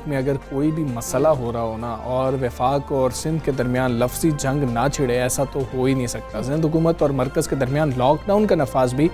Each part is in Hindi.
मुल्क में अगर कोई भी मसला हो रहा हो ना और वफाक और सिंध के दरमियान लफ्ज़ी जंग ना छिड़े, ऐसा तो हो ही नहीं सकता। सिंध हुकूमत और मरकज़ के दरमियान लॉकडाउन का नफाज भी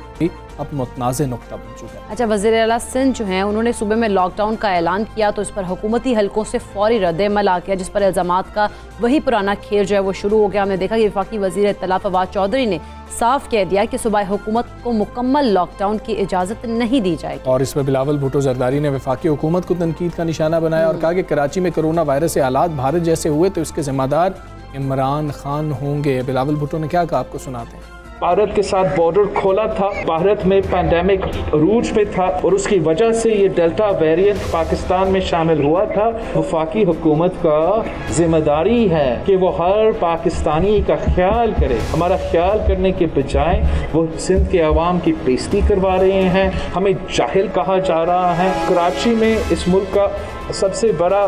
अब मुतनाज़ नुक्ता बन चुका है। अच्छा, वज़ीर आला सिंध जो हैं उन्होंने सुबह में लॉकडाउन का ऐलान किया तो इस पर हुकूमती हलकों से फौरी रद्द-ए-अमल आ गया, जिस पर इल्ज़ामात का वही पुराना खेल जो है वो शुरू हो गया। हमने देखा कि वफाकी वज़ीर इत्तला फवाद चौधरी ने साफ कह दिया कि सूबाई हुकूमत को मुकम्मल लॉकडाउन की इजाज़त नहीं दी जाएगी। और इस पर बिलावल भुट्टो जरदारी ने वफाकी हुकूमत को तनकीद का निशाना बनाया और कहा कि कराची में कोरोना वायरस से हालात भारत जैसे हुए तो इसके जिम्मेदार इमरान खान होंगे। बिलावल भुट्टो ने क्या कहा, आपको सुनाते हैं। भारत के साथ बॉर्डर खोला था, भारत में पैंडेमिक रूज पे था और उसकी वजह से ये डेल्टा वेरिएंट पाकिस्तान में शामिल हुआ था। वफाकी हुकूमत का जिम्मेदारी है कि वो हर पाकिस्तानी का ख्याल करे। हमारा ख्याल करने के बजाय वो सिंध के अवाम की बेइज्जती करवा रहे हैं, हमें जाहिल कहा जा रहा है। कराची में इस मुल्क का सबसे बड़ा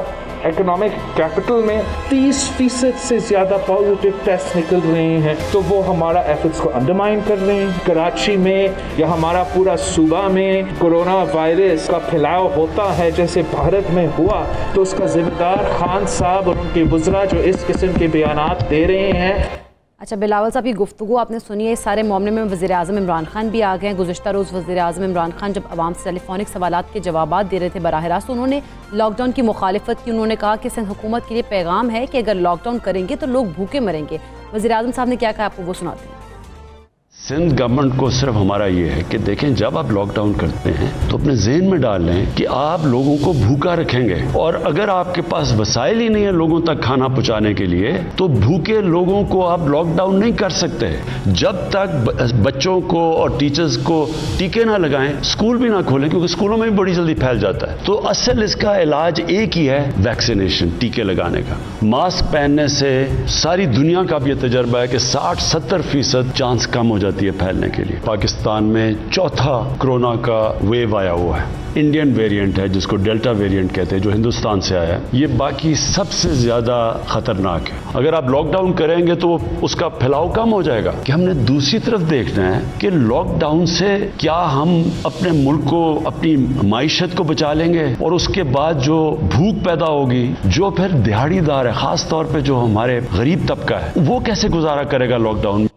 इकोनॉमिक कैपिटल में 30% से ज़्यादा पॉजिटिव टेस्ट निकल रहे हैं, तो वो हमारा एफर्ट्स को अंडरमाइन कर रहे हैं। कराची में या हमारा पूरा सूबा में कोरोना वायरस का फैलाव होता है जैसे भारत में हुआ, तो उसका जिम्मेदार खान साहब और उनके वज़रा जो इस किस्म के बयानात दे रहे हैं। अच्छा, बिलावल साहब की गुफ्तगू आपने सुनी है। इस सारे मामले में वज़ीर आज़म इमरान खान भी आ गए हैं। गुज़िश्ता रोज़ वज़ीर आज़म इमरान खान जब आवाम से टेलीफोनिक सवालात के जवाबात दे रहे थे बराह रास्त, उन्होंने लॉकडाउन की मुखालिफत की। उन्होंने कहा कि सिंध हुकूमत के लिए पैगाम है कि अगर लॉकडाउन करेंगे तो लोग भूखे मरेंगे। वज़ीर आज़म साहब ने क्या कहा, आपको वो सुनाते हैं। सिंध गवर्नमेंट को सिर्फ हमारा ये है कि देखें, जब आप लॉकडाउन करते हैं तो अपने जहन में डाल लें कि आप लोगों को भूखा रखेंगे, और अगर आपके पास वसाइल ही नहीं है लोगों तक खाना पहुंचाने के लिए तो भूखे लोगों को आप लॉकडाउन नहीं कर सकते। जब तक बच्चों को और टीचर्स को टीके ना लगाएं, स्कूल भी ना खोलें, क्योंकि स्कूलों में भी बड़ी जल्दी फैल जाता है। तो असल इसका इलाज एक ही है, वैक्सीनेशन, टीके लगाने का। मास्क पहनने से सारी दुनिया का भी यह तजर्बा है कि 60-70% चांस कम हो जाती है फैलने के लिए। पाकिस्तान में चौथा कोरोना का वेव आया हुआ है, इंडियन वेरिएंट है जिसको डेल्टा वेरिएंट कहते हैं, जो हिंदुस्तान से आया है। ये बाकी सबसे ज्यादा खतरनाक है। अगर आप लॉकडाउन करेंगे तो उसका फैलाव कम हो जाएगा। कि हमने दूसरी तरफ देखना है कि लॉकडाउन से क्या हम अपने मुल्क को, अपनी माइशत को बचा लेंगे, और उसके बाद जो भूख पैदा होगी, जो फिर दिहाड़ीदार है, खास तौर पर जो हमारे गरीब तबका है, वो कैसे गुजारा करेगा लॉकडाउन।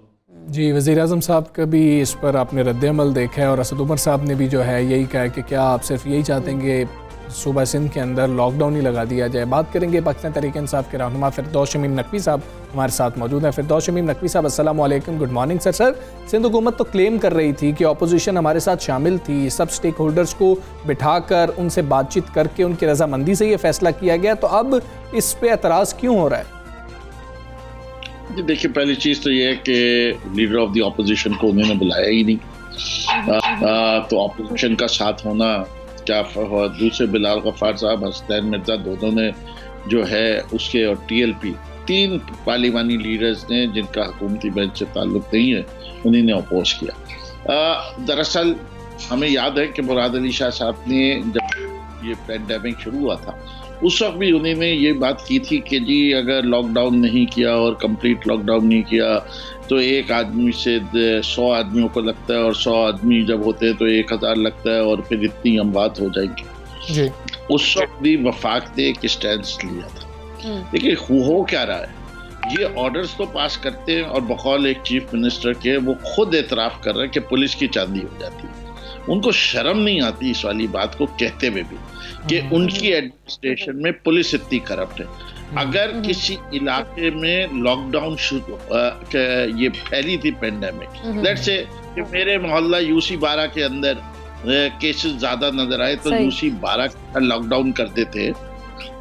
जी, वज़ीर आज़म साहब का भी इस पर आपने रद्द-ए-अमल देखा है और असद उमर साहब ने भी जो है यही कहा है कि क्या आप सिर्फ यही चाहते हैं कि सूबा सिंध के अंदर लॉकडाउन ही लगा दिया जाए। बात करेंगे पाकिस्तान तहरीक-ए-इंसाफ के रहनुमा फिरदौस शमीम नकवी साहब हमारे साथ मौजूद हैं। फिरदौस शमीम नकवी साहब, अस्सलाम वालेकुम, good morning sir. Sir, Sindh हुकूमत तो क्लेम कर रही थी कि अपोजिशन हमारे साथ शामिल थी, सब स्टेक होल्डर्स को बिठाकर उनसे बातचीत करके उनकी रजामंदी से ये फैसला किया गया, तो अब इस पर एतराज़ क्यों हो रहा है? देखिए, पहली चीज़ तो ये है कि लीडर ऑफ द ऑपोजिशन को उन्होंने बुलाया ही नहीं, तो ऑपोजिशन का साथ होना क्या। दूसरे बिलाल गफ्फार साहब, हसनैन मिर्जा, दोनों ने जो है उसके, और TLP, 3 पार्लिमानी लीडर्स ने जिनका हुकूमती बेंच से ताल्लुक नहीं है, उन्होंने अपोज किया। दरअसल हमें याद है कि मुराद अली शाह साहब ने जब ये पैंडेमिक शुरू हुआ था उस वक्त भी उन्होंने ये बात की थी कि जी अगर लॉकडाउन नहीं किया और कंप्लीट लॉकडाउन नहीं किया तो एक आदमी से 100 आदमियों को लगता है, और 100 आदमी जब होते हैं तो 1000 लगता है, और फिर इतनी अमवात हो जाएगी जी। उस वक्त भी वफाक ने एक स्टैंड लिया था। देखिए हो क्या रहा है, ये ऑर्डर्स तो पास करते हैं और बकौल एक चीफ मिनिस्टर के वो खुद एतराफ़ कर रहे हैं कि पुलिस की चांदी हो जाती है। उनको शर्म नहीं आती इस वाली बात को कहते हुए भी कि उनकी एडमिनिस्ट्रेशन में पुलिस इतनी करप्ट है। अगर किसी इलाके में लॉकडाउन ये फैली थी पैंडेमिक, लेट्स से कि मेरे मोहल्ला UC 12 के अंदर केसेस ज्यादा नजर आए तो UC 12 का लॉकडाउन कर देते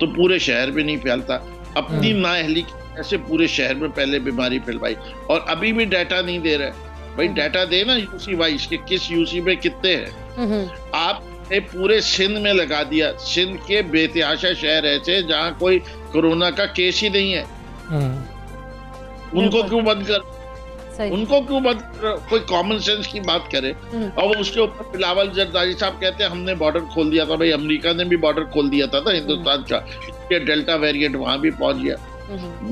तो पूरे शहर में नहीं फैलता। अपनी नाअहली ऐसे पूरे शहर में पहले बीमारी फैलवाई, और अभी भी डाटा नहीं दे रहे। भाई डाटा दे ना UC वाइज के किस UC में कितने हैं। आपने पूरे सिंध में लगा दिया। सिंध के बेतहाशा शहर ऐसे जहाँ कोई कोरोना का केस ही नहीं है, उनको क्यों बंद कर, उनको क्यों बंद कर? कोई कॉमन सेंस की बात करे। और उसके ऊपर बिलावल जरदारी साहब कहते हैं हमने बॉर्डर खोल दिया था। भाई अमेरिका ने भी बॉर्डर खोल दिया था ना हिंदुस्तान का, ये डेल्टा वेरिएंट वहां भी पहुंच गया।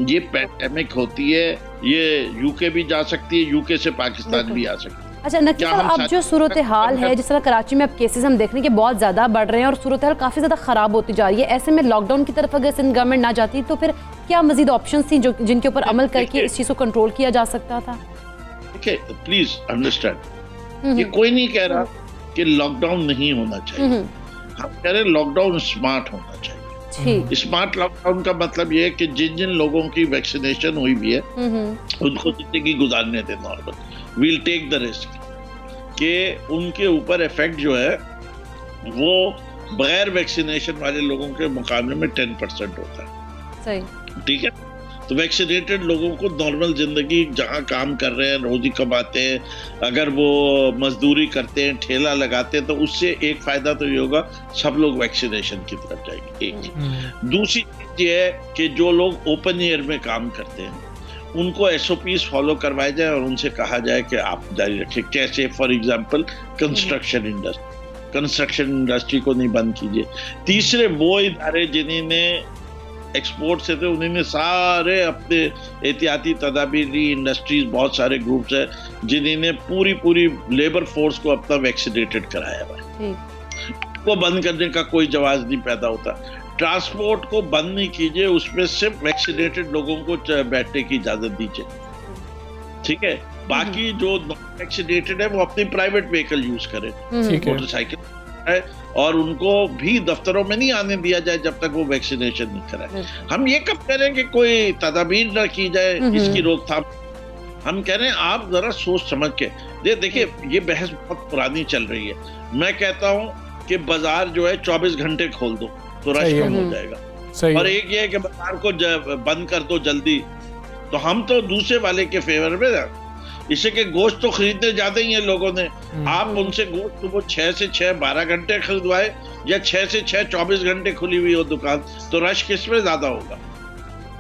ये पैंडेमिक होती है, ये UK भी जा सकती है, UK से पाकिस्तान भी आ सकती है। अच्छा नकीब साहब, अब जो सूरत हाल है, जिस तरह कराची में अब केसेस हम देख रहे हैं कि बहुत ज़्यादा बढ़ रहे हैं और सूरत हाल काफ़ी ज़्यादा ख़राब होती जा रही है, ऐसे में लॉकडाउन की तरफ अगर सिंध गवर्नमेंट ना जाती तो फिर क्या मजीद ऑप्शन थी जो जिनके ऊपर अमल करके इस चीज़ को कंट्रोल किया जा सकता था? देखिए प्लीज अंडरस्टैंड, ये कोई नहीं कह रहा कि लॉकडाउन नहीं होना चाहिए, हम कह रहे हैं लॉकडाउन स्मार्ट होना चाहिए। स्मार्ट लॉकडाउन का मतलब ये है कि जिन जिन लोगों की वैक्सीनेशन हुई भी है उनको जिंदगी गुजारने दें normal, we'll take the risk कि उनके ऊपर इफेक्ट जो है वो बगैर वैक्सीनेशन वाले लोगों के मुकाबले में 10% होता है। सही, ठीक है। तो वैक्सीनेटेड लोगों को नॉर्मल जिंदगी, जहाँ काम कर रहे हैं, रोजी कमाते हैं, अगर वो मजदूरी करते हैं, ठेला लगाते हैं, तो उससे एक फायदा तो ये होगा, सब लोग वैक्सीनेशन की तरफ जाएंगे। एक दूसरी चीज ये है कि जो लोग ओपन एयर में काम करते हैं उनको SOPs फॉलो करवाए जाए और उनसे कहा जाए कि आप जारी रखें। कैसे? फॉर एग्जांपल कंस्ट्रक्शन इंडस्ट्री को नहीं बंद कीजिए। तीसरे वो इदारे जिन्होंने एक्सपोर्ट से थे उन्होंने सारे अपने एहतियाती तदाबीर ली, इंडस्ट्रीज बहुत सारे ग्रुप्स है जिन्होंने पूरी लेबर फोर्स को अपना वैक्सीनेटेड कराया हुआ है, वो बंद करने का कोई जवाब नहीं पैदा होता। ट्रांसपोर्ट को बंद नहीं कीजिए, उसमें सिर्फ वैक्सीनेटेड लोगों को बैठने की इजाजत दीजिए, ठीक है। बाकी जो नॉन वैक्सीनेटेड है वो अपनी प्राइवेट व्हीकल यूज करें, मोटरसाइकिल है, और उनको भी दफ्तरों में नहीं आने दिया जाए जब तक वो वैक्सीनेशन नहीं कराए। हम ये कब करें कि कोई तदाबीर न की जाए इसकी रोकथाम? हम कह रहे हैं आप जरा सोच समझ के देखिए, ये बहस बहुत पुरानी चल रही है। मैं कहता हूँ कि बाजार जो है 24 घंटे खोल दो तो रश कम हो जाएगा, और एक ये है कि बाजार को बंद कर दो जल्दी, तो हम तो दूसरे वाले के फेवर में हैं। इसे के गोश्त तो खरीदने जाते ही हैं लोगों ने, आप उनसे गोश्त वो 6 से 6 12 घंटे खरीदवाए या 6 से 6 24 घंटे खुली हुई हो दुकान, तो रश किस में ज्यादा होगा,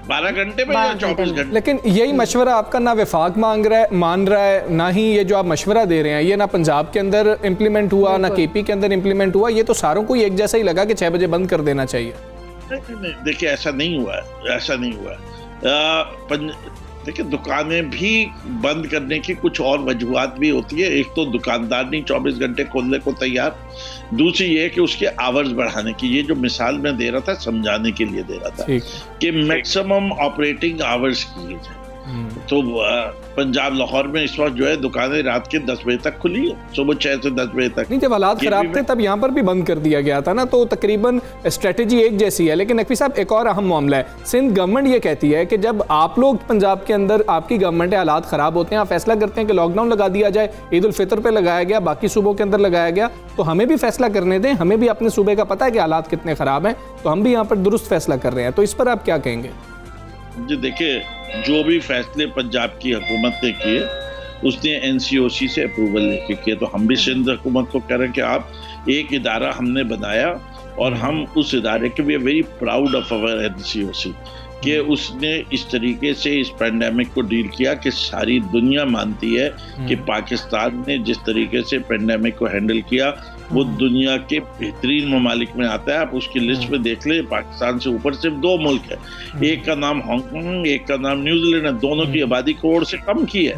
12 घंटे में या 24 घंटे? लेकिन यही मशवरा आपका ना विफाक मान रहा है, ना ही ये जो आप मशवरा दे रहे हैं ये ना पंजाब के अंदर इम्प्लीमेंट हुआ, ना KP के अंदर इम्प्लीमेंट हुआ। ये तो सारों को एक जैसा ही लगा कि 6 बजे बंद कर देना चाहिए। नहीं, देखिए ऐसा नहीं हुआ है। देखिए दुकानें भी बंद करने की कुछ और वजूहात भी होती है। एक तो दुकानदार नहीं 24 घंटे खोलने को तैयार, दूसरी ये कि उसके आवर्स बढ़ाने की। ये जो मिसाल मैं दे रहा था समझाने के लिए दे रहा था कि मैक्सिमम ऑपरेटिंग आवर्स किए जाए। तो पंजाब लाहौर में इस वक्त जो है दुकानें रात के 10 बजे तक खुली है, सुबह 6 से 10 बजे तक। नहीं, जब हालात खराब थे तब यहाँ पर भी बंद कर दिया गया था ना, तो तकरीबन स्ट्रेटेजी एक जैसी है। लेकिन नकवी साहब, एक और अहम मामला है, सिंध गवर्नमेंट ये कहती है कि जब आप लोग पंजाब के अंदर, आपकी गवर्नमेंट है, हालात खराब होते हैं, आप फैसला करते हैं कि लॉकडाउन लगा दिया जाए, ईद उल फितर पे लगाया गया, बाकी सूबों के अंदर लगाया गया, तो हमें भी फैसला करने दें, हमें भी अपने सूबे का पता है कि हालात कितने खराब हैं, तो हम भी यहाँ पर दुरुस्त फैसला कर रहे हैं। तो इस पर आप क्या कहेंगे? जी देखिए, जो भी फैसले पंजाब की हुकूमत ने किए उसने NCOC से अप्रूवल लेके किए, तो हम भी सिंध हुकूमत को कह रहे हैं कि आप एक इदारा हमने बनाया और हम उस इदारे के we are very proud of our NCOC कि उसने इस तरीके से इस पैंडेमिक को डील किया कि सारी दुनिया मानती है कि पाकिस्तान ने जिस तरीके से पैंडेमिक को हैंडल किया वो दुनिया के बेहतरीन ममालिक में आता है। आप उसकी लिस्ट में देख ले, पाकिस्तान से ऊपर सिर्फ 2 मुल्क है, एक का नाम हांगकांग, एक का नाम न्यूजीलैंड है, दोनों की आबादी करोड़ से कम की है।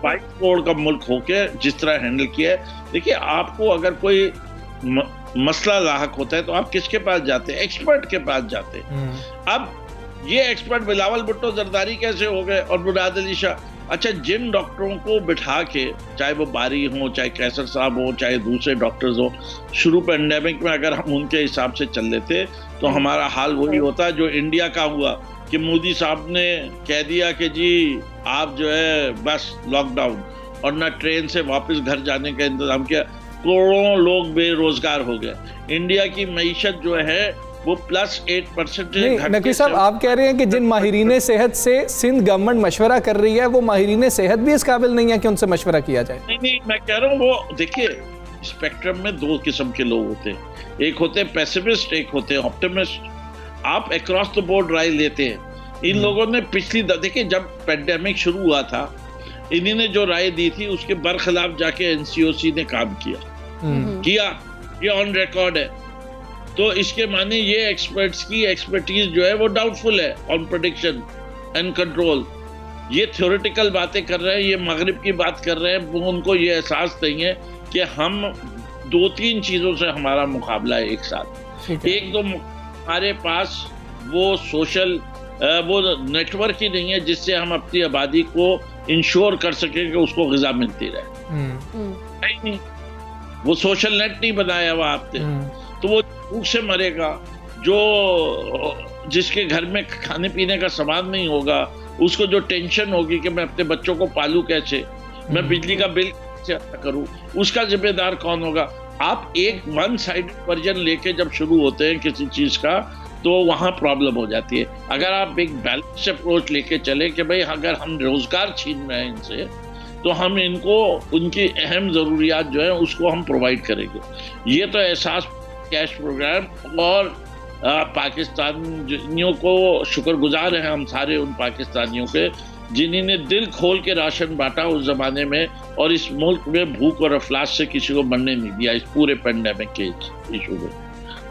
22 करोड़ का मुल्क होके जिस तरह हैंडल किया है। देखिए, आपको अगर कोई मसला लाहक होता है तो आप किसके पास जाते हैं? एक्सपर्ट के पास जाते हैं। अब ये एक्सपर्ट बिलावल भुट्टो जरदारी कैसे हो गए और मुराद अली शाह? अच्छा, जिन डॉक्टरों को बिठा के, चाहे वो बारी हो, चाहे कैसर साहब हो, चाहे दूसरे डॉक्टर्स हो, शुरू पैंडेमिक में अगर हम उनके हिसाब से चल लेते तो हमारा हाल वही होता जो इंडिया का हुआ कि मोदी साहब ने कह दिया कि जी आप जो है बस लॉकडाउन, और ना ट्रेन से वापस घर जाने का इंतजाम किया, करोड़ों लोग बेरोजगार हो गए। इंडिया की मईशत जो है वो +8%। नकवी साहब, आप कह रहे हैं कि जिन माहिरीन सेहत से सिंध गवर्नमेंट मशवरा कर रही है वो माहिरीन सेहत भी इस काबिल नहीं है कि उनसे मशवरा किया जाए? नहीं, मैं कह रहा हूँ वो देखिए, स्पेक्ट्रम में 2 किस्म के लोग होते हैं, एक होते हैं पेसिमिस्ट, एक होते हैं ऑप्टिमिस्ट। आप अक्रॉस द बोर्ड राय लेते हैं। इन लोगों ने देखिए जब पेंडेमिक शुरू हुआ था, इन्हीं ने जो राय दी थी उसके बरखिलाफ जाके NCOC ने काम किया, ये ऑन रिकॉर्ड है। तो इसके माने ये एक्सपर्ट्स की एक्सपर्टीज जो है वो डाउटफुल है ऑन प्रेडिक्शन एंड कंट्रोल। ये थ्योरेटिकल बातें कर रहे हैं, ये मगरिब की बात कर रहे हैं, वो उनको ये एहसास नहीं है कि हम 2-3 चीज़ों से हमारा मुकाबला है एक साथ। एक तो हमारे पास वो सोशल वो नेटवर्क ही नहीं है जिससे हम अपनी आबादी को इंश्योर कर सकें कि उसको ग़िज़ा मिलती रहे। नहीं, वो सोशल नेट नहीं बनाया हुआ आपने, तो वो भूख से मरेगा। जो जिसके घर में खाने पीने का सामान नहीं होगा, उसको जो टेंशन होगी कि मैं अपने बच्चों को पालूं कैसे, मैं बिजली का बिल कैसे अदा करूं, उसका जिम्मेदार कौन होगा। आप एक वन साइडेड वर्जन लेके जब शुरू होते हैं किसी चीज का, तो वहां प्रॉब्लम हो जाती है। अगर आप एक बैलेंस अप्रोच लेके चले कि भाई अगर हम रोजगार छीन रहे हैं इनसे, तो हम इनको उनकी अहम ज़रूरियात जो है उसको हम प्रोवाइड करेंगे। ये तो एहसास कैश प्रोग्राम और पाकिस्तानियों को शुक्रगुजार हैं हम सारे उन पाकिस्तानियों के जिन्होंने दिल खोल के राशन बांटा उस ज़माने में, और इस मुल्क में भूख और अफलास से किसी को मरने नहीं दिया इस पूरे पेंडेमिक के इशू में।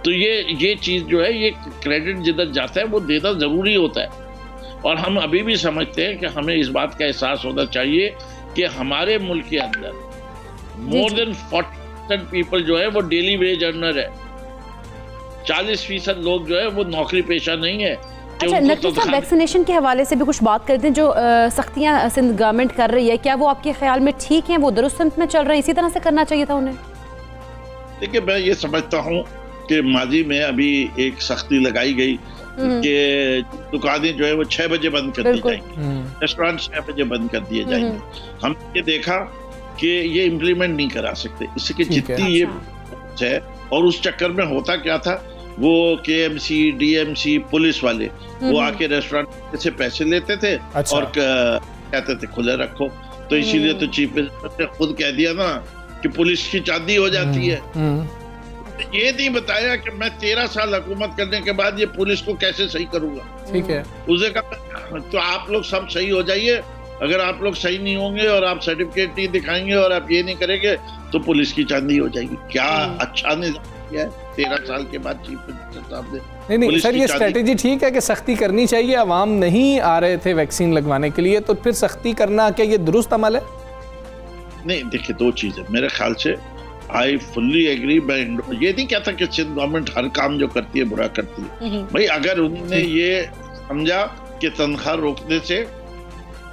तो ये चीज़ जो है, ये क्रेडिट जिधर जाता है वो देना ज़रूरी होता है। और हम अभी भी समझते हैं कि हमें इस बात का एहसास होना चाहिए कि हमारे मुल्क के अंदर मोर देन 40% पीपल जो है वो डेली वेज अर्नर है। 40% लोग जो है वो नौकरी पेशा नहीं है। अच्छा, नकवी साहब, वैक्सीनेशन के हवाले से भी कुछ बात करते हैं। जो सख्तियां सिंध गवर्नमेंट कर रही है, क्या वो आपके ख्याल में ठीक हैं, वो दुरुस्त संत में चल रहे हैं, इसी तरह से करना चाहिए था उन्हें? देखिए, मैं ये समझता हूँ कि माजी में अभी एक सख्ती लगाई गई कि दुकानें जो है वो 6 बजे बंद कर दी जाएंगी, रेस्टोरेंट 6 बजे बंद कर दिए जाएंगे। हम ये देखा कि ये इम्प्लीमेंट नहीं करा सकते, इसकी जितनी ये है। और उस चक्कर में होता क्या था, वो KMC, DMC पुलिस वाले वो आके रेस्टोरेंट से पैसे लेते थे और कहते थे खुले रखो। तो इसीलिए तो चीफ मिनिस्टर ने खुद कह दिया ना कि पुलिस की चांदी हो जाती है। ये नहीं बताया कि मैं 13 साल हुकूमत करने के बाद ये पुलिस को कैसे सही करूंगा। ठीक है, उसे कहा तो आप लोग सब सही हो जाइए, अगर आप लोग सही नहीं होंगे और आप सर्टिफिकेट नहीं दिखाएंगे और आप ये नहीं करेंगे तो पुलिस की चांदी हो जाएगी। क्या अच्छा निज़ाम किया है 13 साल के बाद चीफ मिनिस्टर साहब ने। नहीं सर, ये स्ट्रेटेजी ठीक है कि सख्ती करनी चाहिए, अवाम नहीं आ रहे थे वैक्सीन लगवाने के लिए, तो फिर सख्ती करना क्या ये दुरुस्त अमल है? नहीं, देखिए, 2 चीजें मेरे ख्याल से आई फुल्ली एग्री। मैं ये नहीं कहता कि सिंध गवर्नमेंट हर काम जो करती है बुरा करती है। भाई अगर उन्होंने ये समझा कि तनख्वाह रोकने से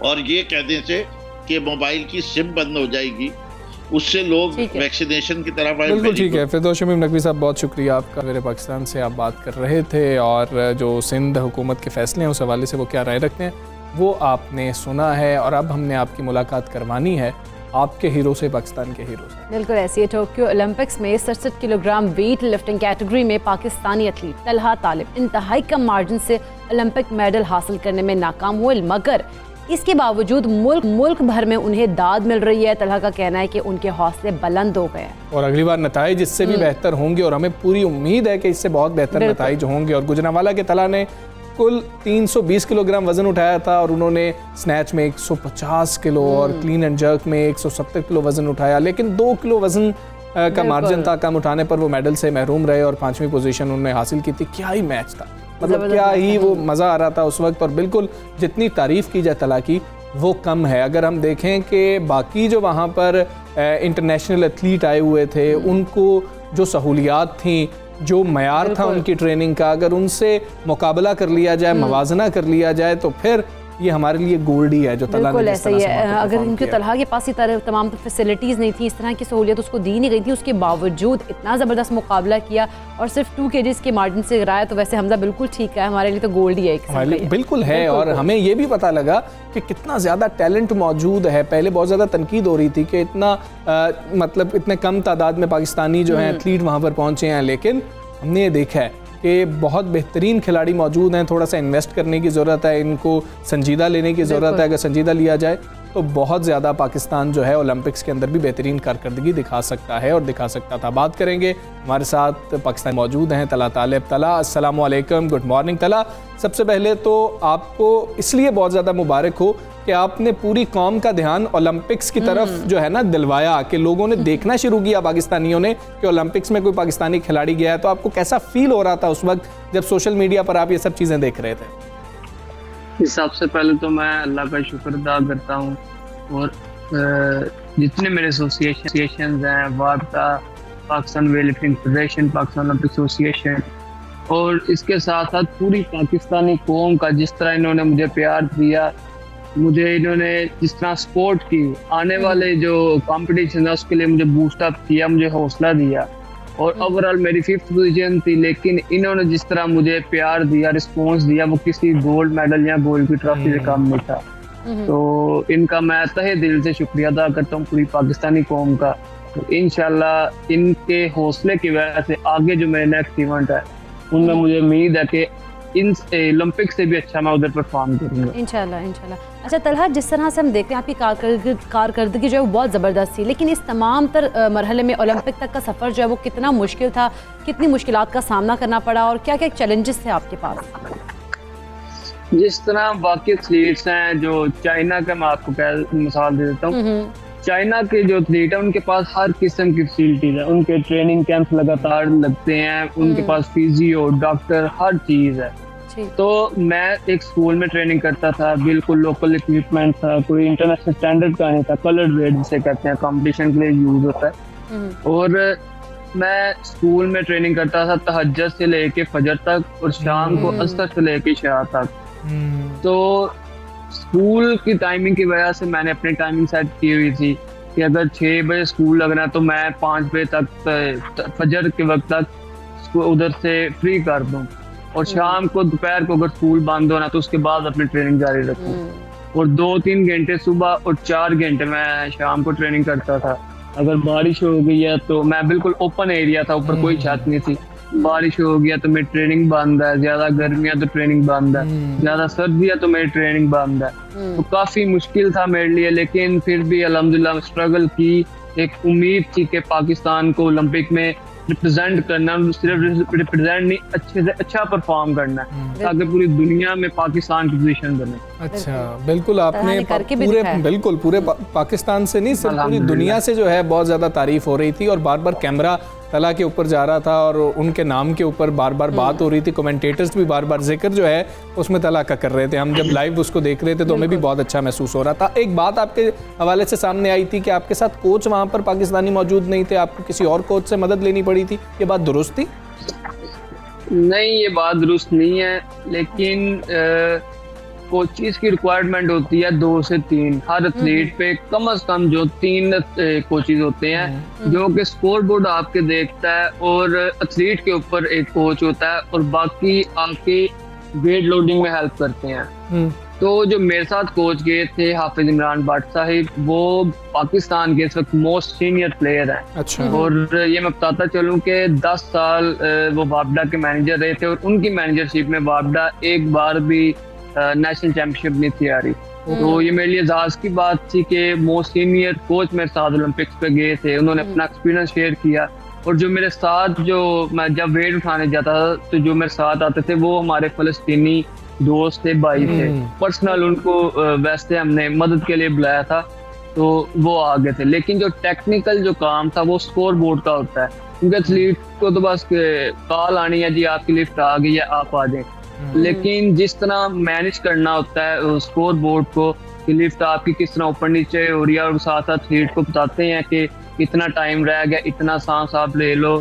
और ये कहने से कि मोबाइल की सिम बंद हो जाएगी, उससे लोग वैक्सीनेशन की तरफ आए। बिल्कुल ठीक है। फिरदौस शमीम नकवी साहब, बहुत शुक्रिया आपका। मेरे पाकिस्तान से आप बात कर रहे थे और जो सिंध हुकूमत के फैसले हैं उस हवाले से वो क्या राय रखते हैं वो आपने सुना है। और अब हमने आपकी मुलाकात करवानी है आपके हीरो से, पाकिस्तान के हीरो से। बिल्कुल ऐसी है। टोक्यो ओलंपिक्स में 67 किलोग्राम वेट लिफ्टिंग कैटेगरी में पाकिस्तानी एथलीट तलहा तालिब इंतहाई कम मार्जिन से ओलंपिक मेडल हासिल करने में नाकाम हुए, मगर इसके बावजूद मुल्क भर में उन्हें दाद मिल रही है। तलहा का कहना है कि उनके हौसले बुलंद हो गए और अगली बार नताइज इससे भी बेहतर होंगे और हमें पूरी उम्मीद है कि इससे बहुत बेहतर नताइज होंगे। और गुजरांवाला के तलहा ने कुल 320 किलोग्राम वजन उठाया था और उन्होंने स्नैच में 150 किलो और क्लीन एंड जर्क में 170 किलो वजन उठाया, लेकिन 2 किलो वजन का मार्जिन था कम उठाने पर वो मेडल से महरूम रहे और 5वीं पोजीशन उन्होंने हासिल की थी। क्या ही मैच था, मतलब क्या ही वो मज़ा आ रहा था उस वक्त। और बिल्कुल जितनी तारीफ़ की जाए तला की वो कम है। अगर हम देखें कि बाकी जो वहाँ पर इंटरनेशनल एथलीट आए हुए थे उनको जो सहूलियात थी, जो मयार था उनकी ट्रेनिंग का, अगर उनसे मुकाबला कर लिया जाए, मवाजना कर लिया जाए, तो फिर ये हमारे लिए गोल्ड ही है जो तलहा ने जिस तरह से अगर उनके तलहा के पास तमाम फैसिलिटीज़ नहीं थी, इस तरह की सहूलियत उसको दी नहीं गई थी, उसके बावजूद इतना ज़बरदस्त मुकाबला किया और सिर्फ 2 kgs के मार्जिन से गिराया। तो वैसे हमजा बिल्कुल ठीक है, हमारे लिए तो गोल्ड ही है। बिल्कुल है। और हमें ये भी पता लगा कि कितना ज़्यादा टैलेंट मौजूद है। पहले बहुत ज़्यादा तनकीद हो रही थी कि इतना मतलब इतने कम तादाद में पाकिस्तानी जो हैं एथलीट वहाँ पर पहुँचे हैं, लेकिन हमने ये देखा है कि बहुत बेहतरीन खिलाड़ी मौजूद हैं। थोड़ा सा इन्वेस्ट करने की ज़रूरत है, इनको संजीदा लेने की ज़रूरत है। अगर संजीदा लिया जाए तो बहुत ज़्यादा पाकिस्तान जो है ओलंपिक्स के अंदर भी बेहतरीन कारकर्दगी दिखा सकता है और दिखा सकता था। बात करेंगे, हमारे साथ पाकिस्तान मौजूद हैं तलहा तालिब। तलहा, अस्सलाम वालेकुम, गुड मॉर्निंग। तलहा, सबसे पहले तो आपको इसलिए बहुत ज़्यादा मुबारक हो कि आपने पूरी कौम का ध्यान ओलंपिक्स की तरफ जो है ना दिलवाया, कि लोगों ने देखना शुरू किया पाकिस्तानियों ने कि ओलंपिक्स में कोई पाकिस्तानी खिलाड़ी गया है। तो आपको कैसा फील हो रहा था उस वक्त जब सोशल मीडिया पर आप ये सब चीज़ें देख रहे थे? सबसे पहले तो मैं अल्लाह का शुक्र अदा करता हूँ और जितने मेरे एसोसिएशन हैं, वार्ता, Pakistan weight lifting federation, Pakistan Olympic association और इसके साथ साथ पूरी पाकिस्तानी कौम का जिस तरह इन्होंने मुझे प्यार दिया, मुझे इन्होंने जिस तरह सपोर्ट की, आने वाले जो कंपटीशन है उसके लिए मुझे बूस्ट अप किया, मुझे हौसला दिया और ओवरऑल मेरी 5th पोजीशन थी, लेकिन इन्होंने जिस तरह मुझे प्यार दिया, रिस्पॉन्स दिया, वो किसी गोल्ड मेडल या गोल्ड की ट्रॉफी से कम नहीं था। तो इनका मैं तहे दिल से शुक्रिया अदा करता हूँ पूरी पाकिस्तानी कौम का। तो इंशाल्लाह इनके हौसले की वजह से आगे जो मेरे नेक्स्ट इवेंट है उनमें मुझे उम्मीद है कि इन ओलंपिक से भी अच्छा मैं उधर परफॉर्म करूँगा इंशाल्लाह इंशाल्लाह। अच्छा तलहा, जिस तरह से हम देख रहे हैं आपकी कारकर्दगी जो है वो बहुत ज़बरदस्त थी, लेकिन इस तमाम मरहले में ओलंपिक तक का सफ़र जो है वो कितना मुश्किल था, कितनी मुश्किलात का सामना करना पड़ा और क्या क्या चैलेंजेस थे आपके पास? जिस तरह बाकी एथलीट्स हैं, जो चाइना का मैं आपको मिसाल दे देता हूँ, चाइना के जो एथलीट है उनके पास हर किस्म की फैसिलिटीज है, उनके ट्रेनिंग कैंप लगातार लगते हैं, उनके पास फिजियो, डॉक्टर, हर चीज है। तो मैं एक स्कूल में ट्रेनिंग करता था, बिल्कुल लोकल इक्विपमेंट था, कोई इंटरनेशनल स्टैंडर्ड का नहीं था, कलर्ड वेट जिसे कहते हैं, कंपटीशन के लिए यूज होता है। और मैं स्कूल में ट्रेनिंग करता था तहज्जुद से लेके फजर तक और शाम को असर से लेके इशा तक। तो स्कूल की टाइमिंग की वजह से मैंने अपनी टाइमिंग सेट की हुई थी कि अगर 6 बजे स्कूल लगना है तो मैं 5 बजे तक फजर के वक्त तक उधर से फ्री कर दूं और शाम को दोपहर को अगर स्कूल बंद होना तो उसके बाद अपनी ट्रेनिंग जारी रखूं। और 2-3 घंटे सुबह और 4 घंटे मैं शाम को ट्रेनिंग करता था। अगर बारिश हो गई है तो मैं बिल्कुल ओपन एरिया था, ऊपर कोई छत नहीं थी, बारिश हो गया तो मेरी ट्रेनिंग बंद है, ज्यादा गर्मियां तो ट्रेनिंग बंद है, ज्यादा सर्दियां तो मेरी ट्रेनिंग बंद है। तो काफी मुश्किल था मेरे लिए, लेकिन फिर भी अल्हम्दुलिल्लाह स्ट्रगल की। एक उम्मीद थी कि पाकिस्तान को ओलंपिक में रिप्रेजेंट करना, सिर्फ रिप्रेजेंट नहीं, अच्छे से अच्छा परफॉर्म करना ताकि पूरी दुनिया में पाकिस्तान की पोजीशन बने। अच्छा, बिल्कुल आपने पूरे पाकिस्तान से नहीं सिर्फ पूरी दुनिया से जो है बहुत ज़्यादा तारीफ हो रही थी और बार बार कैमरा तला के ऊपर जा रहा था और उनके नाम के ऊपर बार बार बात हो रही थी, कमेंटेटर्स भी बार बार जिक्र जो है उसमें तला का कर रहे थे। हम जब लाइव उसको देख रहे थे तो हमें भी बहुत अच्छा महसूस हो रहा था। एक बात आपके हवाले से सामने आई थी कि आपके साथ कोच वहाँ पर पाकिस्तानी मौजूद नहीं थे, आपको किसी और कोच से मदद लेनी पड़ी थी, ये बात दुरुस्त थी? नहीं, ये बात दुरुस्त नहीं है, लेकिन कोचेस की रिक्वायरमेंट होती है 2 से 3 हर एथलीट पे, कम से कम जो 3 कोचेस होते हैं जो कि स्कोर बोर्ड आपके देखता है और एथलीट के ऊपर एक कोच होता है और बाकी आपके वेट लोडिंग में हेल्प करते हैं। तो जो मेरे साथ कोच गए थे हाफिज इमरान भट्ट साहिब, वो पाकिस्तान के इस वक्त मोस्ट सीनियर प्लेयर हैं। अच्छा। और ये मैं बताता चलूं कि 10 साल वो वापडा के मैनेजर रहे थे और उनकी मैनेजरशिप में वापडा एक बार भी नेशनल चैंपियनशिप नहीं थी आ रही। तो ये मेरे लिए एजाज की बात थी कि मोस्ट सीनियर कोच मेरे साथ ओलंपिक्स पे गए थे, उन्होंने अपना एक्सपीरियंस शेयर किया। और जो मेरे साथ, जो मैं जब वेट उठाने जाता था तो जो मेरे साथ आते थे वो हमारे फलस्तीनी दोस्त थे, भाई थे, पर्सनल उनको वैसे हमने मदद के लिए बुलाया था तो वो आ गए थे। लेकिन जो टेक्निकल जो काम था वो स्कोर बोर्ड का होता है, क्योंकि एथलीट को तो बस कॉल आनी है, जी आपकी लिफ्ट आ गई है, आप आ जाए। लेकिन जिस तरह मैनेज करना होता है स्कोर बोर्ड को कि लिफ्ट आपकी किस तरह ऊपर नीचे हो रही है और साथ साथ एथलीट को बताते हैं कि इतना टाइम रह गया, इतना सांस आप ले लो,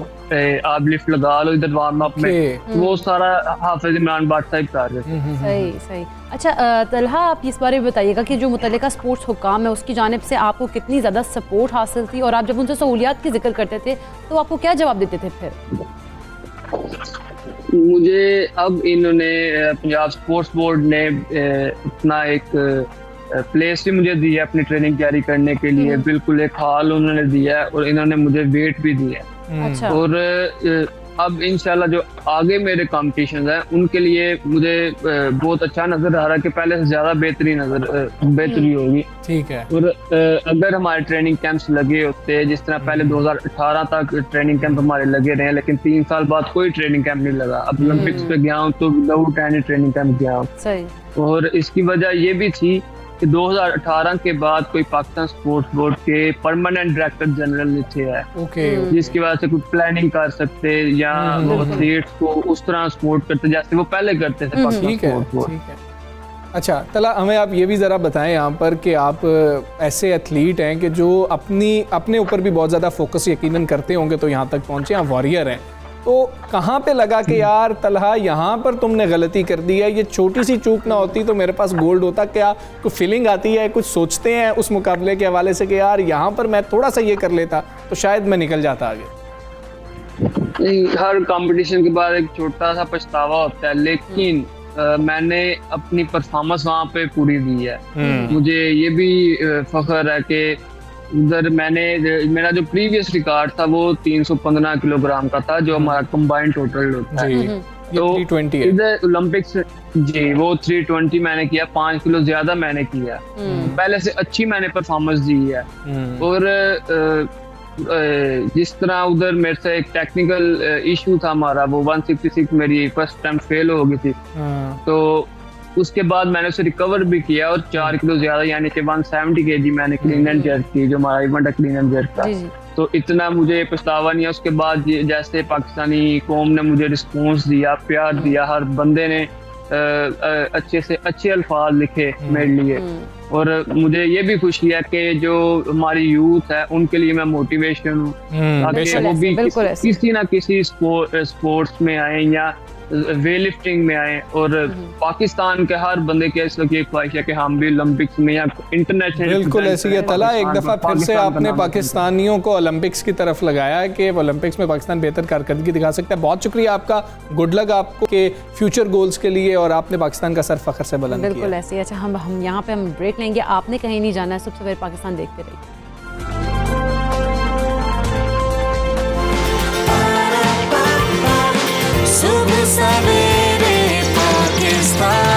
आप लिफ्ट लगा लो इधर वार्म अप में, वो सारा हाफिज इमरान भट्ट साहब कर रहे थे। सही सही। अच्छा तलहा, आप इस बारे में बताइएगा कि जो मुतल्लिका स्पोर्ट्स हुक्काम है उसकी जानिब से आपको कितनी ज़्यादा सपोर्ट हासिल थी और आप जब उनसे सहूलियात की जिक्र करते थे तो आपको क्या जवाब देते थे फिर? मुझे अब इन्होंने पंजाब स्पोर्ट्स बोर्ड ने इतना एक प्लेस भी मुझे दिया अपनी ट्रेनिंग जारी करने के लिए, बिल्कुल एक हॉल उन्होंने दिया और इन्होंने मुझे वेट भी दिया। अच्छा। और अब इंशाल्लाह जो आगे मेरे कॉम्पिटिशन हैं उनके लिए मुझे बहुत अच्छा नजर आ रहा है कि पहले से ज्यादा बेहतरी होगी। ठीक है। और अगर हमारे ट्रेनिंग कैंप्स लगे होते, जिस तरह पहले 2018 तक ट्रेनिंग कैंप हमारे लगे रहे, लेकिन 3 साल बाद कोई ट्रेनिंग कैंप नहीं लगा। अब ओलंपिक्स पे गया हूँ तो विदाउट एनी ट्रेनिंग कैंप गया हूँ। और इसकी वजह ये भी थी कि 2018 के बाद कोई पाकिस्तान स्पोर्ट्स बोर्ड के परमानेंट डायरेक्टर जनरल नीचे है, जिसकी वजह से कोई प्लानिंग कर सकते या वो एथलीट्स को उस तरह सपोर्ट करते जैसे वो पहले करते थे पाकिस्तान स्पोर्ट्स बोर्ड। अच्छा तला, हमें आप ये भी ज़रा बताएं यहाँ पर कि आप ऐसे एथलीट हैं कि जो अपने ऊपर भी बहुत ज़्यादा फोकस यकीनन करते होंगे तो यहाँ तक पहुँचे, आप वॉरियर हैं, तो कहाँ पे लगा कि यार तलहा यहाँ पर तुमने गलती कर दी है, ये छोटी सी चूक ना होती तो मेरे पास गोल्ड होता? क्या कुछ फीलिंग आती है, कुछ सोचते हैं उस मुकाबले के हवाले से कि यार यहाँ पर मैं थोड़ा सा ये कर लेता तो शायद मैं निकल जाता आगे? हर कंपटीशन के बाद एक छोटा सा पछतावा होता है, लेकिन मैंने अपनी परफॉर्मेंस वहाँ पे पूरी दी है। मुझे ये भी फख्र है कि उधर मेरा जो प्रीवियस रिकॉर्ड था वो 315 किलोग्राम का था, जो हमारा कंबाइंड टोटल होता है। तो इधर ओलंपिक्स जी वो 320 मैंने किया, 5 किलो ज्यादा मैंने किया, पहले से अच्छी मैंने परफॉर्मेंस दी है। और जिस तरह उधर मेरे से एक टेक्निकल इशू था हमारा, वो 166 मेरी फर्स्ट टाइम फेल हो गई थी, तो उसके बाद मैंने उसे रिकवर भी किया और 4 किलो ज्यादा यानी कि 170 kg मैंने क्लीन एंड जर्क की, जो हमारा इवेंट है क्लीन एंड जर्क का। तो इतना मुझे पछतावा नहीं है। उसके बाद जैसे पाकिस्तानी कौम ने मुझे रिस्पॉन्स दिया, प्यार दिया, हर बंदे ने अच्छे से अच्छे अल्फाज लिखे मेरे लिए, और मुझे ये भी खुशी है कि जो हमारी यूथ है उनके लिए मैं मोटिवेशन हूँ, ताकि वो भी किसी ना किसी स्पोर्ट्स में आए या वेट लिफ्टिंग में आए। और पाकिस्तान के हर बंदे के इस वक्त ये ख्वाहिश है कि हम भी ओलंपिक्स में या इंटरनेशनल। बिल्कुल ऐसी है तला, एक दफ़ा फिर से आपने पाकिस्तानियों को ओलंपिक्स की तरफ लगाया है कि ओलंपिक्स में पाकिस्तान बेहतर कारकर्दगी दिखा सकता है। बहुत शुक्रिया आपका, गुड लक आपको के फ्यूचर गोल्स के लिए, और आपने पाकिस्तान का सर फख्र से बुलंद किया। बिल्कुल ऐसे। अच्छा हम यहाँ पे हम ब्रेक लेंगे, आपने कहीं नहीं जाना है, सबसे पहले पाकिस्तान देखते रहिए। सुबह सवेरे पाकिस्तान।